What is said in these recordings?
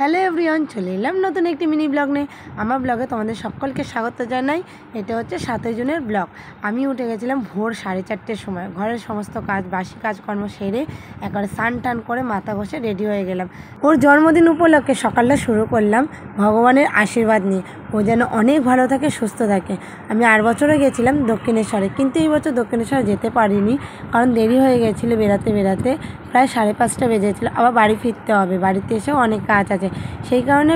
Hello everyone, চলে এলাম নতুন একটি মিনি ব্লগ নিয়ে। আমার ব্লগে তোমাদের সকলকে স্বাগত জানাই। এটা হচ্ছে 7 জুনের ব্লগ। আমি উঠে গেছিলাম ভোর 4:30-র সময়। ঘরের সমস্ত কাজ, বাসি কাজকর্ম সেরে একবারে স্নান টান করে মাথা ঘষে রেডি হয়ে গেলাম। ওর জন্মদিন উপলক্ষে সকালটা শুরু করলাম ভগবানের আশীর্বাদ নিয়ে। ও যেন অনেক ভালো থাকে, সুস্থ থাকে। আমি 8 বছরে গেছিলাম দক্ষিণেশ্বরে, কিন্তু এই বছর দক্ষিণেশ্বরে যেতে পারিনি, কারণ দেরি হয়ে গেছিলো বেরাতে প্রায় 5:30 বেজেছিলো। আবার বাড়ি ফিরতে হবে, বাড়িতে এসেও অনেক কাজ আছে। সেই কারণে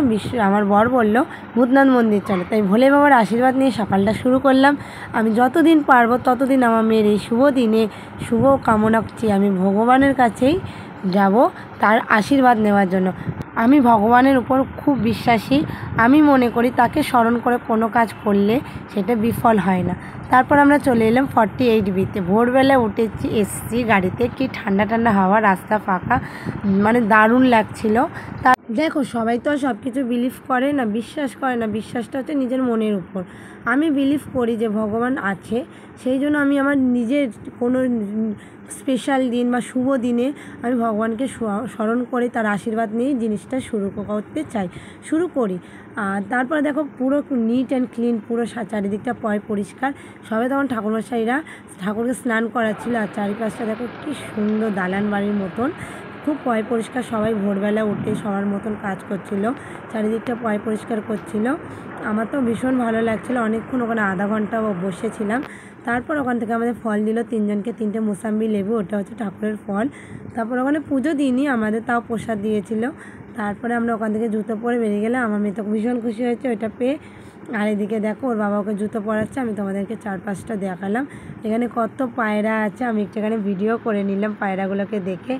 আমার বর বলল ভূতনাথ মন্দির চলো, তাই ভোলে বাবার আশীর্বাদ নিয়ে সকালটা শুরু করলাম। আমি যতদিন পারবো ততদিন আমার মেয়ের এই শুভ দিনে শুভ কামনা করছি। আমি ভগবানের কাছেই যাব তার আশীর্বাদ নেওয়ার জন্য। আমি ভগবানের উপর খুব বিশ্বাসী। আমি মনে করি তাকে স্মরণ করে কোনো কাজ করলে সেটা বিফল হয় না। তারপর আমরা চলে এলাম 48B-তে। ভোরবেলা এসেছি গাড়িতে। কি ঠান্ডা ঠান্ডা হাওয়া, রাস্তা ফাঁকা, মানে দারুণ লাগছিল। দেখো, সবাই তো সব কিছু বিলিভ করে না, বিশ্বাস করে না। বিশ্বাসটা হচ্ছে নিজের মনের উপর। আমি বিলিভ করি যে ভগবান আছে, সেই জন্য আমি আমার নিজের কোনো স্পেশাল দিন বা শুভ দিনে আমি ভগবানকে স্মরণ করে তার আশীর্বাদ নিয়ে জিনিসটা শুরু করি। আর তারপরে দেখো, পুরো নিট অ্যান্ড ক্লিন, পুরো চারিদিকটা পরিষ্কার। সবাই তখন ঠাকুরমশাইরা ঠাকুরকে স্নান করাচ্ছিল। আর চারিপাশটা দেখো কি সুন্দর, দালান বাড়ির মতন, খুব পরিষ্কার। সবাই ভোরবেলা উঠে সবার মতন কাজ করছিল, চারিদিকটা পরিষ্কার করছিল। আমার তো ভীষণ ভালো লাগছিলো। অনেকক্ষণ ওখানে আধা ঘন্টা বসেছিলাম। তারপর ওখান থেকে আমাদের ফল দিল 3 জনকে, 3টে মোসাম্বি লেবু, ওটা হচ্ছে ঠাকুরের ফল। তারপর ওখানে পুজো দিইনি, আমাদের তাও প্রসাদ দিয়েছিল। তারপরে আমরা ওখান থেকে জুতো পরে বেরিয়ে গেলাম। আমার মেয়ে তো ভীষণ খুশি হয়েছে ওটা পেয়ে। আর এদিকে দেখো, ওর বাবা ওকে জুতো পরাচ্ছে। আমি তোমাদেরকে 4-5টা দেখালাম। এখানে কত পায়রা আছে, আমি একটুখানি ভিডিও করে নিলাম পায়রাগুলোকে দেখে।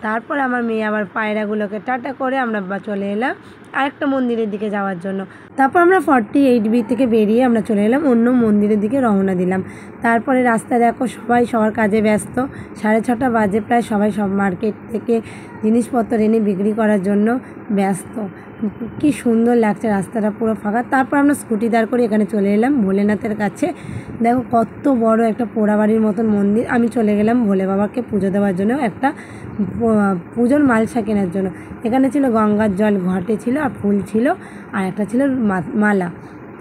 তারপর আমার মেয়ে আবার পায়রাগুলোকে টাটা করে আমরা চলে এলাম আরেকটা মন্দিরের দিকে যাওয়ার জন্য। তারপর আমরা 48B থেকে বেরিয়ে আমরা চলে এলাম অন্য মন্দিরের দিকে রওনা দিলাম। তারপরে রাস্তায় দেখো সবাই সবার কাজে ব্যস্ত। 6:30 বাজে প্রায়। সবাই সব মার্কেট থেকে জিনিসপত্র এনে বিক্রি করার জন্য ব্যস্ত। কি সুন্দর লাগছে, রাস্তাটা পুরো ফাঁকা। তারপর আমরা স্কুটি দাঁড় করে এখানে চলে এলাম ভোলেনাথের কাছে। দেখো কত বড় একটা পোড়াবাড়ির মতন মন্দির। আমি চলে গেলাম ভোলে বাবাকে পুজো দেওয়ার জন্য, একটা পুজোর মালসা কেনার জন্য। এখানে ছিল গঙ্গার জল, ঘটে ছিল আর ফুল ছিল, আর একটা ছিল মালা।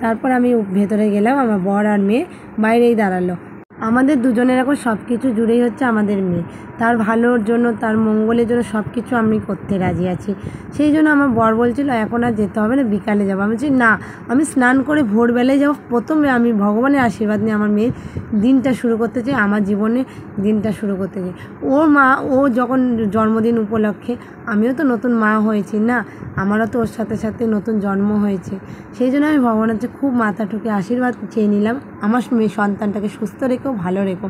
তারপর আমি ভেতরে গেলাম, আমার বর আর মেয়ে বাইরেই দাঁড়ালো। আমাদের দুজনের এখন সব কিছু জুড়েই হচ্ছে আমাদের মেয়ে। তার ভালোর জন্য, তার মঙ্গলের জন্য সব কিছু আমি করতে রাজি আছি। সেই জন্য আমার বর বলছিল এখন আর যেতে হবে না, বিকালে যাবো। আমি বলছি না, আমি স্নান করে ভোরবেলায় যাবো। প্রথমে আমি ভগবানের আশীর্বাদ নিয়ে আমার মেয়ের দিনটা শুরু করতে চাই, আমার জীবনে দিনটা শুরু করতে চাই। ও যখন জন্মদিন উপলক্ষে, আমিও তো নতুন মা হয়েছি না, আমারও তো ওর সাথে সাথে নতুন জন্ম হয়েছে। সেই জন্য আমি ভগবানের কাছে খুব মাথা ঠুকে আশীর্বাদ চেয়ে নিলাম, আমার মেয়ে সন্তানটাকে সুস্থ রেখো, ভালো রেখো।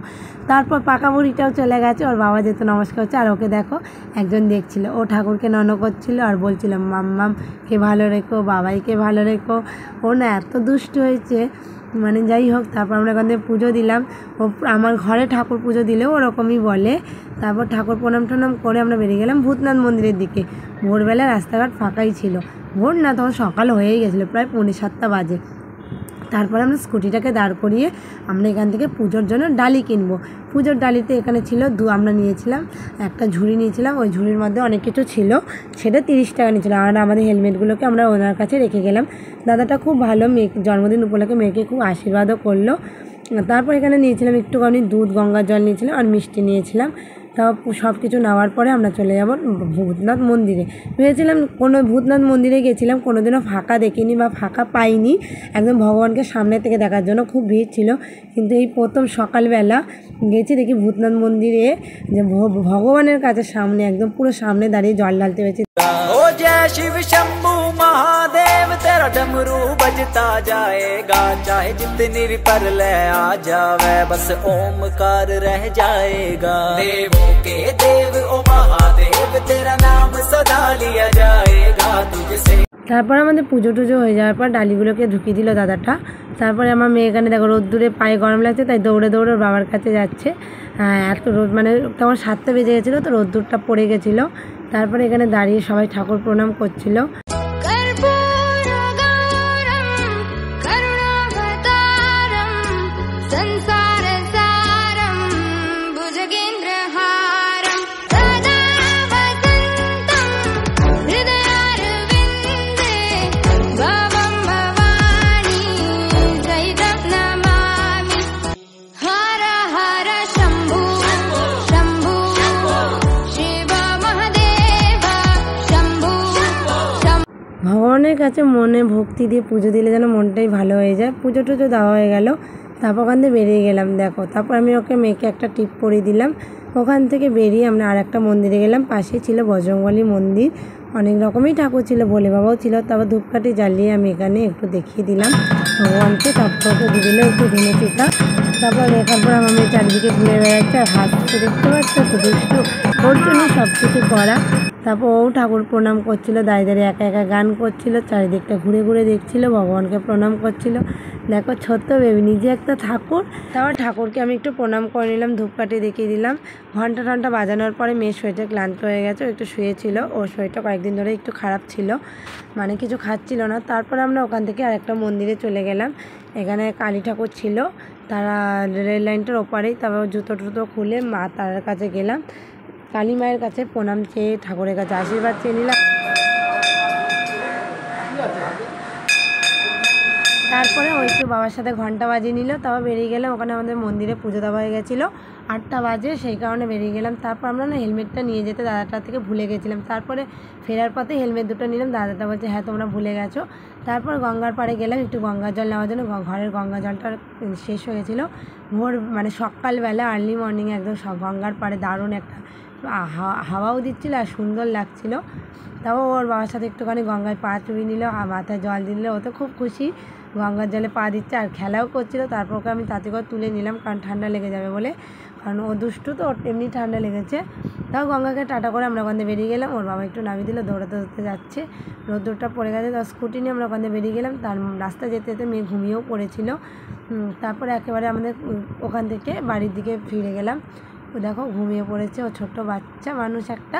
তারপর পাকা বুড়িটাও চলে গেছে, ওর বাবা যেত নমস্কার হচ্ছে। আর ওকে দেখো একজন দেখছিল, ও ঠাকুরকে নন করছিল আর বলছিল মাম্মামকে ভালো রেখো, বাবাইকে ভালো রেখো। ও না এত দুষ্টু হয়েছে, মানে যাই হোক। তারপর আমরা ওখান থেকে পুজো দিলাম। ও আমার ঘরে ঠাকুর পুজো দিলেও ওরকমই বলে। তারপর ঠাকুর প্রণাম টনাম করে আমরা বেরিয়ে গেলাম ভূতনাথ মন্দিরের দিকে। ভোরবেলা রাস্তাঘাট ফাঁকাই ছিল। ভোর না, তখন সকাল হয়েই গেছিলো, প্রায় 7:45 বাজে। তারপরে আমরা স্কুটিটাকে দাঁড় করিয়ে আমরা এখান থেকে পুজোর জন্য ডালি কিনবো। পুজোর ডালিতে এখানে ছিল আমরা নিয়েছিলাম একটা ঝুড়ি নিয়েছিলাম। ওই ঝুড়ির মধ্যে অনেক কিছু ছিল, সেটা 30 টাকা নিয়েছিল। আর আমাদের হেলমেটগুলোকে আমরা ওনার কাছে রেখে গেলাম। দাদাটা খুব ভালো, মেয়ে জন্মদিন উপলক্ষে মেয়েকে খুব আশীর্বাদও করলো। তারপর এখানে নিয়েছিলাম একটুখানি দুধ, গঙ্গার জল নিয়েছিলাম আর মিষ্টি নিয়েছিলাম। তাও সব কিছু নেওয়ার পরে আমরা চলে যাব ভূতনাথ মন্দিরে। ভেবেছিলাম কোনো ভূতনাথ মন্দিরে গেছিলাম, কোনোদিনও ফাঁকা দেখিনি বা ফাঁকা পাইনি, একদম ভগবানকে সামনে থেকে দেখার জন্য খুব ভিড় ছিল। কিন্তু এই প্রথম সকালবেলা গেছি, দেখি ভূতনাথ মন্দিরে যে ভগবানের কাছে সামনে, একদম পুরো সামনে দাঁড়িয়ে জল ঢালতে হয়েছে। ओ जय शिव शंभू महादेव तेरा डमरू बजता जाएगा, चाहे जितनी भी पर ले आ जावे बस ओमकार रह जाएगा। देवों के देव ओ महादेव तेरा नाम सदा लिया जाएगा तुझसे। তারপর আমাদের পুজো টুজো হয়ে যাওয়ার পর ডালিগুলোকে ঢুকিয়ে দিল দাদাটা। তারপরে আমার মেয়ে এখানে দেখো রোদ্দুরে পায়ে গরম লাগছে, তাই দৌড়ে দৌড়ে ওর বাবার কাছে যাচ্ছে। এত রোদ, মানে তখন 7টা বেজে গেছিলো, তো রোদ্দুরটা পড়ে গেছিলো। তারপরে এখানে দাঁড়িয়ে সবাই ঠাকুর প্রণাম করছিল। ভগবানের কাছে মনে ভক্তি দিয়ে পুজো দিলে যেন মনটাই ভালো হয়ে যায়। পুজো টুজো দেওয়া হয়ে গেল, তারপর ওখান থেকে বেরিয়ে গেলাম। দেখো, তারপর আমি মেয়েকে একটা টিপ পরিয়ে দিলাম। ওখান থেকে বেরিয়ে আমরা আর একটা মন্দিরে গেলাম। পাশেই ছিল বজরংবলী মন্দির, অনেক রকমই ঠাকুর ছিল, ভোলে বাবাও ছিল। তারপর ধূপকাঠি জ্বালিয়ে আমি এখানে একটু দেখিয়ে দিলাম ভগবানকে। তারপর ওকে দিয়ে দিল একটু ধনে চিতা। তারপর দেখার পর আমার মেয়ে চারিদিকে ঘুরে বেড়াচ্ছে আর হাসছে, দেখতে পাচ্ছ তো, দুষ্টু। ওর জন্য সব কিছু করা। তারপর ও ঠাকুর প্রণাম করছিল, দাঁড়িয়ে দাঁড়িয়ে একা একা গান করছিল, চারিদিকটা ঘুরে ঘুরে দেখছিল, ভগবানকে প্রণাম করছিল। দেখো, ছোট্ট বেবি, নিজে একটা ঠাকুর। তারপর ঠাকুরকে আমি একটু প্রণাম করে নিলাম, ধূপকাঠি দেখিয়ে দিলাম। ঘন্টা টন্টা বাজানোর পরে মেয়ের শরীরটা ক্লান্ত হয়ে গেছে, একটু শুয়েছিল। ওর শরীরটা কয়েকদিন ধরে একটু খারাপ ছিল, মানে কিছু খাচ্ছিল না। তারপর আমরা ওখান থেকে আরেকটা মন্দিরে চলে গেলাম। এখানে কালী ঠাকুর ছিল, তারা রেল লাইনটার ওপারেই। তারপর জুতো টুতো খুলে মা তারার কাছে গেলাম, কালী মায়ের কাছে প্রণাম চেয়ে ঠাকুরের কাছে আশীর্বাদ চেয়ে নিলাম। তারপরে ওই একটু বাবার সাথে ঘন্টা বাজিয়ে নিল, তারপর বেরিয়ে গেলাম। ওখানে আমাদের মন্দিরে পুজো দেওয়া হয়ে গেছিলো, 8টা বাজে, সেই কারণে বেরিয়ে গেলাম। তারপর আমরা না হেলমেটটা নিয়ে যেতে দাদাটার থেকে ভুলে গেছিলাম। তারপরে ফেরার পথে হেলমেট দুটো নিলাম, দাদাটা বলছে হ্যাঁ তোমরা ভুলে গেছো। তারপর গঙ্গার পাড়ে গেলাম একটু গঙ্গার জল নেওয়ার জন্য। ঘরের গঙ্গা জলটা শেষ হয়ে গেছিলো। ভোর মানে সকালবেলা আর্লি মর্নিংয়ে একদম গঙ্গার পাড়ে দারুণ একটা হাওয়াও দিচ্ছিলো আর সুন্দর লাগছিলো। তাও ওর বাবার সাথে একটুখানি গঙ্গায় পা চুবিয়ে নিল আর মাথায় জল দিল। ও তো খুব খুশি, গঙ্গার জলে পা দিচ্ছে আর খেলাও করছিলো। তারপর ওকে আমি তাতে করে তুলে নিলাম, কারণ ঠান্ডা লেগে যাবে বলে, কারণ ও দুষ্টু তো, ওর এমনি ঠান্ডা লেগেছে। তাও গঙ্গাকে টাটা করে আমরা ওখান থেকে বেরিয়ে গেলাম। ওর বাবা একটু নামিয়ে দিল, দৌড়াতে দৌড়াতে যাচ্ছে, রোদ্দুরটা পড়ে গেছে। তো স্কুটি নিয়ে আমরা ওখান থেকে বেরিয়ে গেলাম। তার রাস্তা যেতে যেতে মেয়ে ঘুমিয়েও পড়েছিল। তারপরে একেবারে আমাদের ওখান থেকে বাড়ির দিকে ফিরে গেলাম। ও দেখো ঘুমিয়ে পড়েছে, ও ছোট্ট বাচ্চা মানুষ একটা।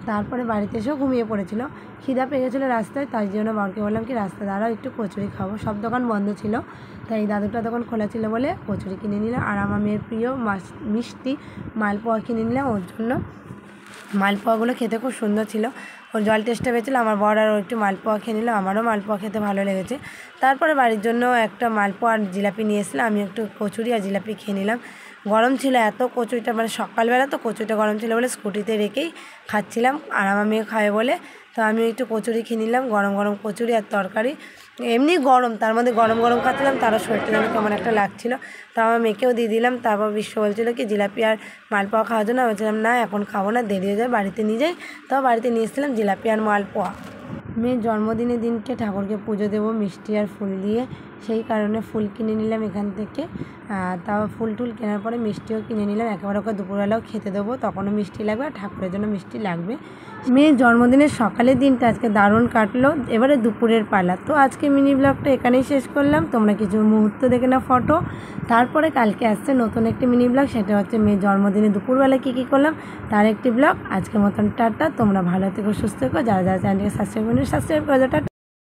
তারপরে বাড়িতে এসেও ঘুমিয়ে পড়েছিল, খিদা পেয়ে গেছিলো রাস্তায়। তাই জন্য বাবাকে বললাম কি রাস্তা দাঁড়াও, একটু কচুরি খাবো। সব দোকান বন্ধ ছিল, তাই দাদুটা দোকান খোলা ছিল বলে কচুরি কিনে নিলাম। আর আমার মেয়ের প্রিয় মিষ্টি মালপোয়া কিনে নিলাম ওর জন্য। মালপোয়াগুলো খেতে খুব সুন্দর ছিল, ওর জল টেস্টটা পেয়েছিলো। আমার বর আর ও একটু মালপোয়া খেয়ে নিল, আমারও মালপোয়া খেতে ভালো লেগেছে। তারপরে বাড়ির জন্য একটা মালপোয়া আর জিলাপি নিয়ে এসেছিলাম, আমি একটু কচুরি আর জিলাপি খেয়ে নিলাম। গরম ছিল এত, কচুরিটা মানে সকালবেলা তো কচুরিটা গরম ছিল বলে স্কুটিতে রেখেই খাচ্ছিলাম, আর আমার মেয়ে খাবে বলে। তো আমি একটু কচুরি খেয়ে নিলাম, গরম গরম কচুরি আর তরকারি। এমনি গরম, তার মধ্যে গরম গরম খাচ্ছিলাম, তারও শরীরটা যেন কেমন একটা লাগছিলো। তো আমার মেয়েকেও দিয়ে দিলাম। তারপর বিশ্ব বলছিলো কি জিলাপি আর মালপোয়া খাওয়ার জন্য, বলছিলাম না এখন খাবো না, দেরি হয়ে যায়, বাড়িতে নিয়ে যাই। তো বাড়িতে নিয়ে এসেছিলাম জিলাপি আর মালপোয়া। মেয়ের জন্মদিনের দিনকে ঠাকুরকে পুজো দেবো মিষ্টি আর ফুল দিয়ে, সেই কারণে ফুল কিনে নিলাম এখান থেকে। তাও ফুল টুল কেনার পরে মিষ্টিও কিনে নিলাম, একেবারে ওকে দুপুরবেলাও খেতে দেবো, তখনও মিষ্টি লাগবে আর ঠাকুরের জন্য মিষ্টি লাগবে। মেয়ের জন্মদিনের সকালের দিনটা আজকে দারুণ কাটলো, এবারে দুপুরের পালা। তো আজকে মিনি ব্লগটা এখানেই শেষ করলাম, তোমরা কিছু মুহূর্ত দেখে না ফটো। তারপরে কালকে আসছে নতুন একটি মিনি ব্লগ, সেটা হচ্ছে মেয়ের জন্মদিনে দুপুরবেলা কী কী করলাম তার একটি ব্লগ। আজকের মতন টাটা, তোমরা ভালো থেকো, সুস্থ থেকো। যারা যারা চ্যানেলকে সাবস্ক্রাইব করে টাটা।